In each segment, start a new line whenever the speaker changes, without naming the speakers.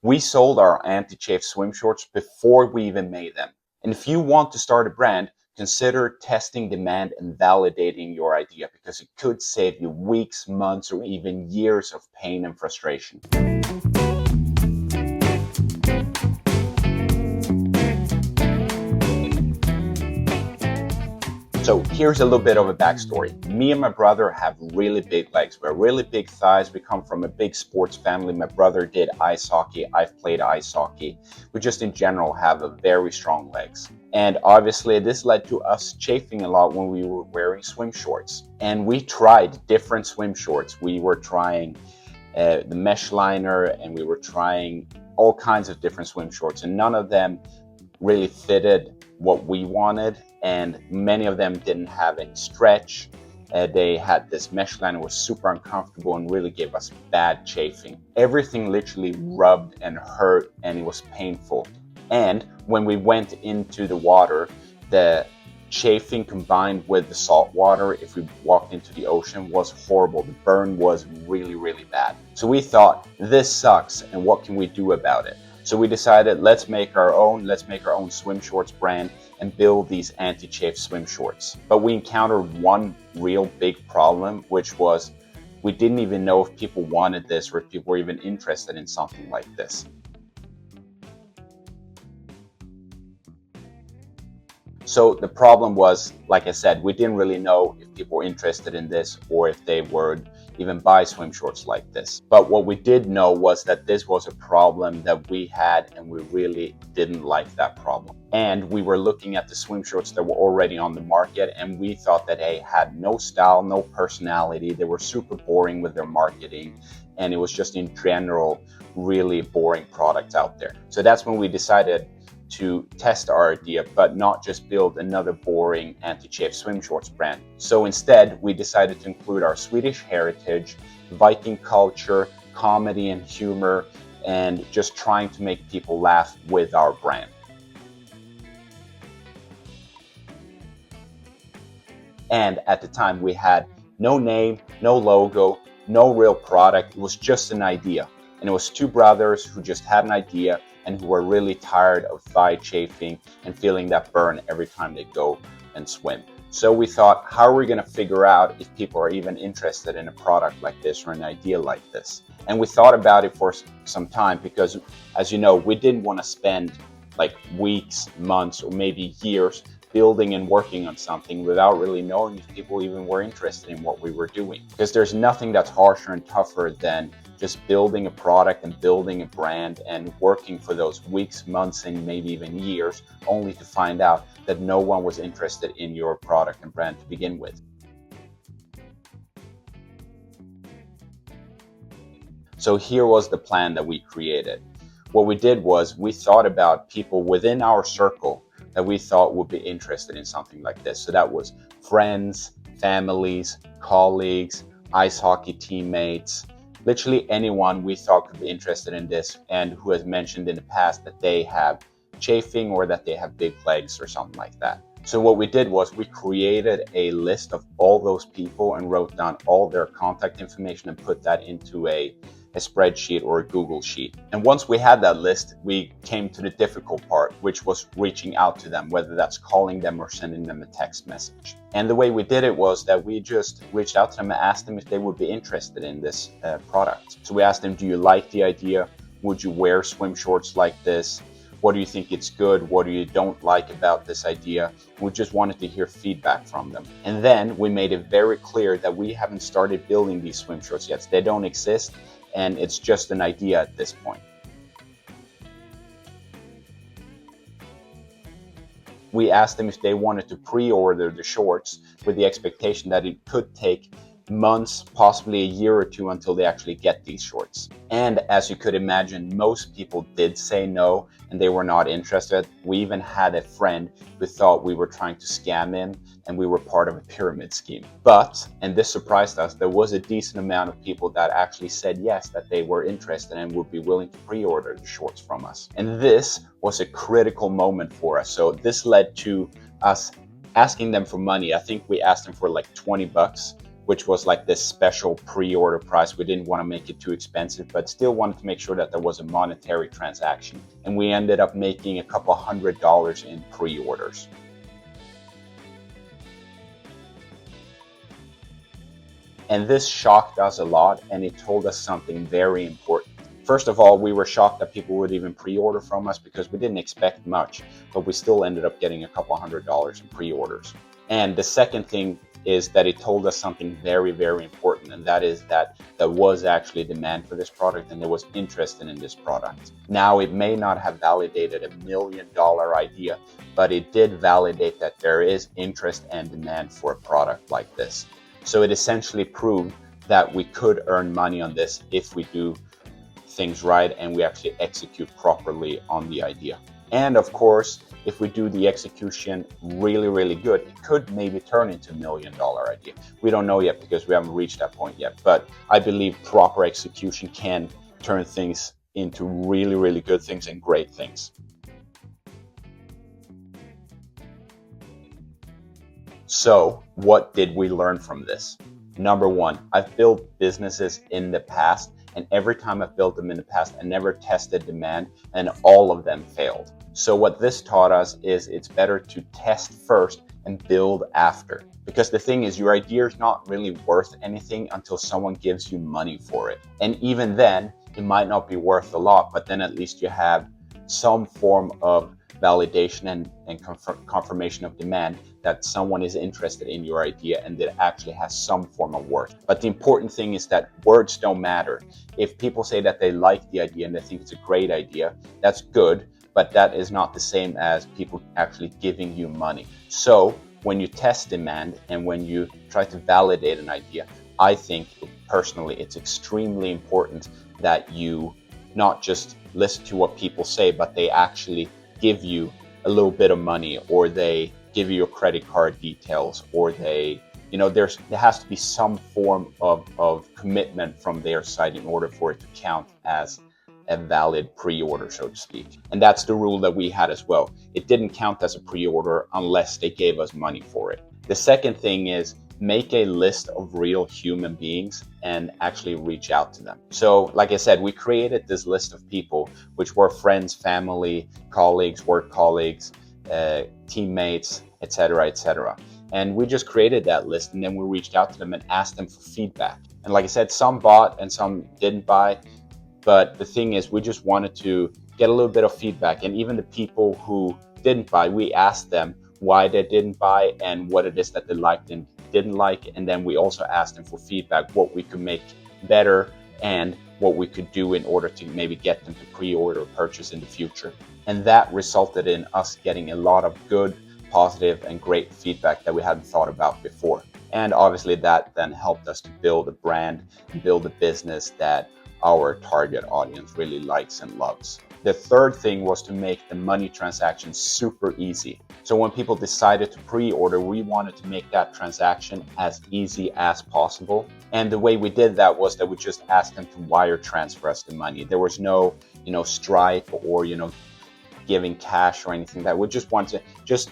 We sold our anti-chafe swim shorts before we even made them. And if you want to start a brand, consider testing demand and validating your idea, because it could save you weeks, months, or even years of pain and frustration. So here's a little bit of a backstory. Me and my brother have really big legs. We have really big thighs. We come from a big sports family. My brother did ice hockey. I've played ice hockey. We just in general have a very strong legs. And obviously this led to us chafing a lot when we were wearing swim shorts. And we tried different swim shorts. We were trying the mesh liner, and we were trying all kinds of different swim shorts, and none of them really fitted what we wanted. And many of them didn't have any stretch. They had this mesh liner, was super uncomfortable and really gave us bad chafing. Everything literally rubbed and hurt, and it was painful. And when we went into the water, the chafing combined with the salt water, if we walked into the ocean, was horrible. The burn was really, really bad. So we thought, this sucks, and what can we do about it? So we decided, let's make our own swim shorts brand and build these anti-chafe swim shorts. But we encountered one real big problem, which was we didn't even know if people wanted this or if people were even interested in something like this. So the problem was, like I said, we didn't really know if people were interested in this or if they would even buy swim shorts like this. But what we did know was that this was a problem that we had, and we really didn't like that problem. And we were looking at the swim shorts that were already on the market, and we thought that they had no style, no personality. They were super boring with their marketing, and it was just in general really boring products out there. So that's when we decided to test our idea, but not just build another boring anti-chafe swim shorts brand. So instead, we decided to include our Swedish heritage, Viking culture, comedy and humor, and just trying to make people laugh with our brand. And at the time, we had no name, no logo, no real product. It was just an idea. And it was two brothers who just had an idea and who were really tired of thigh chafing and feeling that burn every time they go and swim. So we thought, how are we going to figure out if people are even interested in a product like this or an idea like this? And we thought about it for some time because, as you know, we didn't want to spend like weeks, months, or maybe years building and working on something without really knowing if people even were interested in what we were doing. Because there's nothing that's harsher and tougher than just building a product and building a brand and working for those weeks, months, and maybe even years, only to find out that no one was interested in your product and brand to begin with. So here was the plan that we created. What we did was we thought about people within our circle that we thought would be interested in something like this. So that was friends, families, colleagues, ice hockey teammates, literally anyone we thought could be interested in this and who has mentioned in the past that they have chafing or that they have big legs or something like that. So what we did was we created a list of all those people and wrote down all their contact information and put that into a spreadsheet or a Google sheet. And once we had that list, we came to the difficult part, which was reaching out to them, whether that's calling them or sending them a text message. And the way we did it was that we just reached out to them and asked them if they would be interested in this product. So we asked them, do you like the idea? Would you wear swim shorts like this? What do you think it's good? What do you don't like about this idea? We just wanted to hear feedback from them. And then we made it very clear that we haven't started building these swim shorts yet. They don't exist, and it's just an idea at this point. We asked them if they wanted to pre-order the shorts with the expectation that it could take months, possibly a year or two until they actually get these shorts. And as you could imagine, most people did say no and they were not interested. We even had a friend who thought we were trying to scam him and we were part of a pyramid scheme. But, and this surprised us, there was a decent amount of people that actually said yes, that they were interested and would be willing to pre-order the shorts from us. And this was a critical moment for us. So this led to us asking them for money. I think we asked them for like 20 bucks. which was like this special pre-order price. We didn't want to make it too expensive, but still wanted to make sure that there was a monetary transaction. And we ended up making a couple $100 in pre-orders. And this shocked us a lot, and it told us something very important. First of all, we were shocked that people would even pre-order from us because we didn't expect much, but we still ended up getting a couple $100 in pre-orders. And the second thing is that it told us something very, very important, and that is that there was actually demand for this product and there was interest in this product. Now, it may not have validated $1 million idea, but it did validate that there is interest and demand for a product like this. So it essentially proved that we could earn money on this if we do things right and we actually execute properly on the idea. And of course, if we do the execution really, really good, it could maybe turn into $1 million idea. We don't know yet because we haven't reached that point yet, but I believe proper execution can turn things into really, really good things and great things. So what did we learn from this? Number one, I've built businesses in the past, and every time I've built them in the past, I never tested demand, and all of them failed. So what this taught us is it's better to test first and build after. Because the thing is, your idea is not really worth anything until someone gives you money for it. And even then, it might not be worth a lot, but then at least you have some form of validation and confirmation of demand that someone is interested in your idea and that it actually has some form of worth. But the important thing is that words don't matter. If people say that they like the idea and they think it's a great idea, that's good, but that is not the same as people actually giving you money. So when you test demand and when you try to validate an idea, I think personally it's extremely important that you not just listen to what people say, but they actually give you a little bit of money, or they give you your credit card details, or there has to be some form of commitment from their side in order for it to count as a valid pre-order, so to speak. And that's the rule that we had as well. It didn't count as a pre-order unless they gave us money for it. The second thing is make a list of real human beings and actually reach out to them. So like I said, we created this list of people, which were friends, family, colleagues, work colleagues, teammates, etc., etc. And we just created that list, and then we reached out to them and asked them for feedback. And like I said, some bought and some didn't buy. But the thing is, we just wanted to get a little bit of feedback. And even the people who didn't buy, we asked them why they didn't buy and what it is that they liked and didn't like. And then we also asked them for feedback, what we could make better and what we could do in order to maybe get them to pre-order or purchase in the future. And that resulted in us getting a lot of good, positive, and great feedback that we hadn't thought about before. And obviously that then helped us to build a brand and build a business that our target audience really likes and loves. The third thing was to make the money transaction super easy. So when people decided to pre-order, we wanted to make that transaction as easy as possible. And the way we did that was that we just asked them to wire transfer us the money. There was no, Stripe or, giving cash or anything. That we just want to just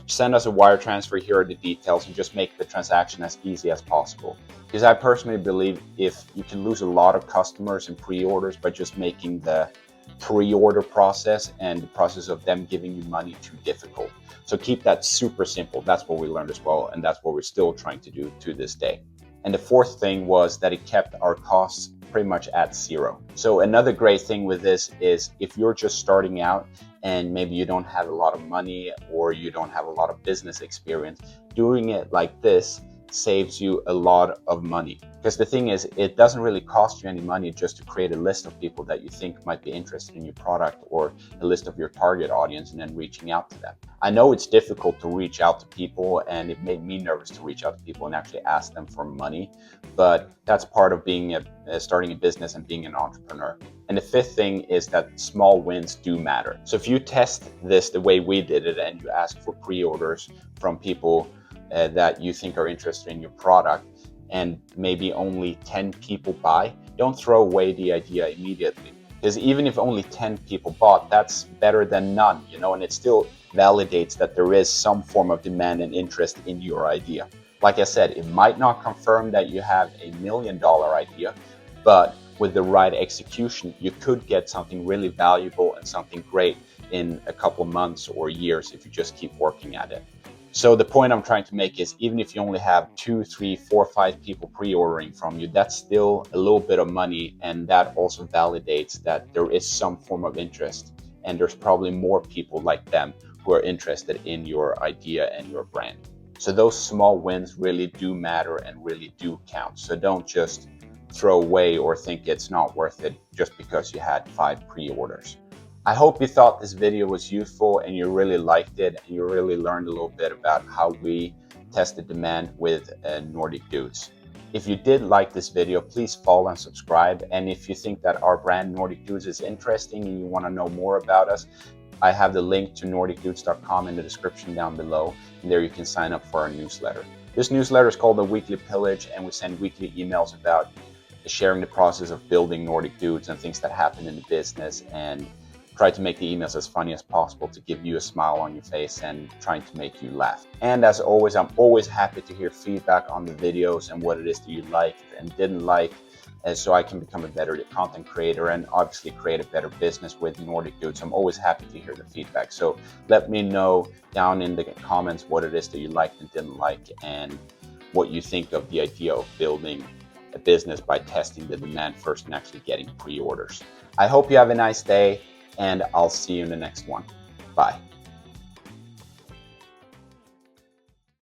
send us a wire transfer, here are the details, and just make the transaction as easy as possible. Because I personally believe if you can lose a lot of customers and pre-orders by just making the pre-order process and the process of them giving you money too difficult. So keep that super simple. That's what we learned as well, and that's what we're still trying to do to this day. And the fourth thing was that it kept our costs pretty much at zero. So another great thing with this is if you're just starting out and maybe you don't have a lot of money or you don't have a lot of business experience, doing it like this saves you a lot of money. Because the thing is, it doesn't really cost you any money just to create a list of people that you think might be interested in your product, or a list of your target audience, and then reaching out to them. I know it's difficult to reach out to people, and it made me nervous to reach out to people and actually ask them for money, but that's part of being starting a business and being an entrepreneur. And the fifth thing is that small wins do matter. So if you test this the way we did it and you ask for pre-orders from people that you think are interested in your product, and maybe only 10 people buy, don't throw away the idea immediately. Because even if only 10 people bought, that's better than none, and it still validates that there is some form of demand and interest in your idea. Like I said, it might not confirm that you have $1 million idea, but with the right execution, you could get something really valuable and something great in a couple months or years if you just keep working at it. So the point I'm trying to make is, even if you only have 2, 3, 4, 5 people pre-ordering from you, that's still a little bit of money, and that also validates that there is some form of interest, and there's probably more people like them who are interested in your idea and your brand. So those small wins really do matter and really do count. So don't just throw away or think it's not worth it just because you had 5 pre-orders. I hope you thought this video was useful and you really liked it, and you really learned a little bit about how we test the demand with Nordic Dudes. If you did like this video, please follow and subscribe. And if you think that our brand Nordic Dudes is interesting and you want to know more about us, I have the link to nordicdudes.com in the description down below, and there you can sign up for our newsletter. This newsletter is called the Weekly Pillage, and we send weekly emails about sharing the process of building Nordic Dudes and things that happen in the business, and try to make the emails as funny as possible to give you a smile on your face and trying to make you laugh. And as always, I'm always happy to hear feedback on the videos and what it is that you liked and didn't like, so I can become a better content creator and obviously create a better business with Nordic Dudes. I'm always happy to hear the feedback. So let me know down in the comments what it is that you liked and didn't like, and what you think of the idea of building a business by testing the demand first and actually getting pre-orders. I hope you have a nice day, and I'll see you in the next one. Bye.